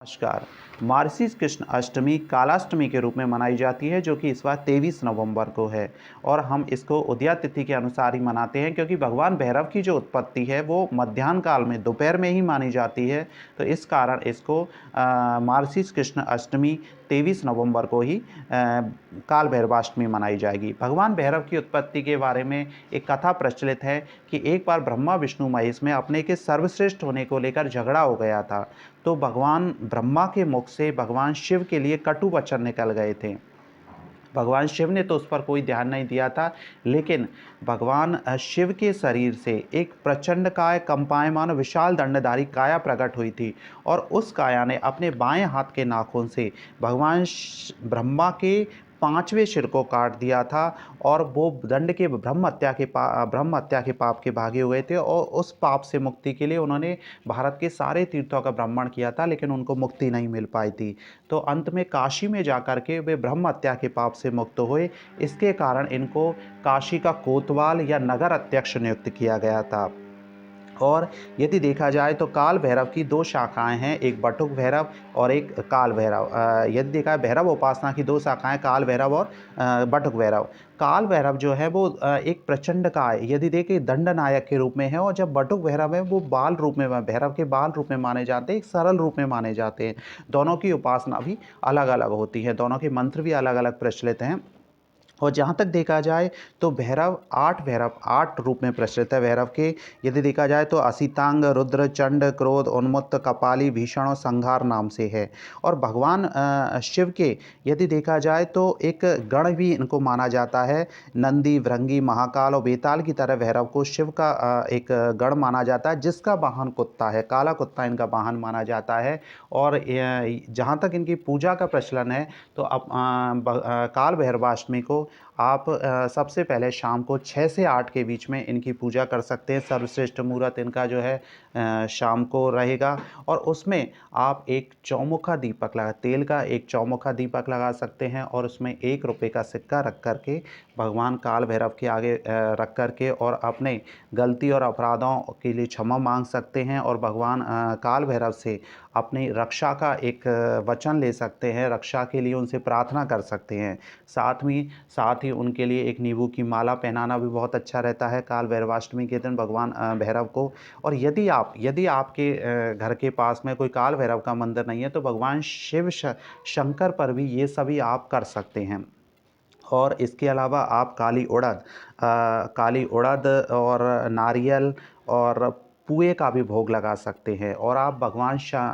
नमस्कार। मार्गशीर्ष कृष्ण अष्टमी कालाष्टमी के रूप में मनाई जाती है, जो कि इस बार 23 नवंबर को है और हम इसको उदया तिथि के अनुसार ही मनाते हैं, क्योंकि भगवान भैरव की जो उत्पत्ति है वो मध्याह्न काल में दोपहर में ही मानी जाती है। तो इस कारण इसको मार्गशीर्ष कृष्ण अष्टमी 23 नवंबर को ही काल भैरवाष्टमी मनाई जाएगी। भगवान भैरव की उत्पत्ति के बारे में एक कथा प्रचलित है कि एक बार ब्रह्मा विष्णु महेश में अपने के सर्वश्रेष्ठ होने को लेकर झगड़ा हो गया था। तो भगवान ब्रह्मा के मुख से भगवान शिव के लिए कटु वचन निकल गए थे। भगवान शिव ने तो उस पर कोई ध्यान नहीं दिया था, लेकिन भगवान शिव के शरीर से एक प्रचंडकाय कंपायमान विशाल दंडधारी काया प्रकट हुई थी और उस काया ने अपने बाएं हाथ के नाखून से भगवान ब्रह्मा के 5वें सिर को काट दिया था और वो दंड के ब्रह्म हत्या के पाप के भागी हुए थे और उस पाप से मुक्ति के लिए उन्होंने भारत के सारे तीर्थों का भ्रमण किया था, लेकिन उनको मुक्ति नहीं मिल पाई थी। तो अंत में काशी में जाकर के वे ब्रह्म हत्या के पाप से मुक्त हुए। इसके कारण इनको काशी का कोतवाल या नगर अध्यक्ष नियुक्त किया गया था। और यदि देखा जाए तो काल भैरव की 2 शाखाएं हैं, एक बटुक भैरव और एक काल भैरव। यदि देखा है भैरव उपासना की 2 शाखाएं काल भैरव और बटुक भैरव। काल भैरव जो है वो एक प्रचंडकाय यदि देखें दंडनायक के रूप में है, और जब बटुक भैरव है वो बाल रूप में, भैरव के बाल रूप में माने जाते हैं, एक सरल रूप में माने जाते हैं। दोनों की उपासना भी अलग अलग होती है, दोनों के मंत्र भी अलग अलग प्रचलित हैं। और जहाँ तक देखा जाए तो भैरव 8 रूप में प्रचलित है भैरव के। यदि देखा जाए तो असितांग, रुद्र, चंड, क्रोध, उन्मत्त, कपाली, भीषण और संहार नाम से है। और भगवान शिव के यदि देखा जाए तो एक गण भी इनको माना जाता है, नंदी, भृंगी, महाकाल और बेताल की तरह भैरव को शिव का एक गण माना जाता है, जिसका वाहन कुत्ता है, काला कुत्ता इनका वाहन माना जाता है। और जहाँ तक इनकी पूजा का प्रचलन है तो अब काल भैरवाष्टमी को आप सबसे पहले शाम को 6 से 8 के बीच में इनकी पूजा कर सकते हैं। सर्वश्रेष्ठ मुहूर्त इनका जो है शाम को रहेगा और उसमें आप एक चौमुखा दीपक तेल का एक चौमुखा दीपक लगा सकते हैं और उसमें 1 रुपये का सिक्का रख कर के भगवान काल भैरव के आगे रख कर के और अपने गलती और अपराधों के लिए क्षमा मांग सकते हैं और भगवान काल भैरव से अपनी रक्षा का एक वचन ले सकते हैं, रक्षा के लिए उनसे प्रार्थना कर सकते हैं। साथ ही उनके लिए एक नींबू की माला पहनाना भी बहुत अच्छा रहता है काल भैरवाष्टमी के दिन भगवान भैरव को। और यदि आपके घर के पास में कोई काल भैरव का मंदिर नहीं है तो भगवान शिव शंकर पर भी ये सभी आप कर सकते हैं। और इसके अलावा आप काली उड़द और नारियल और पुए का भी भोग लगा सकते हैं। और आप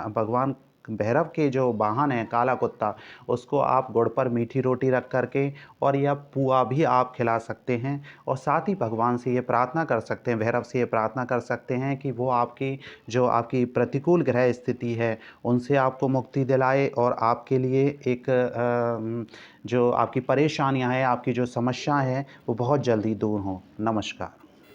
भगवान भैरव के जो वाहन है काला कुत्ता, उसको आप गुड़ पर मीठी रोटी रख करके और या पुआ भी आप खिला सकते हैं। और साथ ही भगवान से ये प्रार्थना कर सकते हैं, भैरव से ये प्रार्थना कर सकते हैं कि वो आपकी प्रतिकूल ग्रह स्थिति है उनसे आपको मुक्ति दिलाए और आपके लिए एक जो आपकी परेशानियां हैं, आपकी जो समस्याएं हैं वो बहुत जल्दी दूर हों। नमस्कार।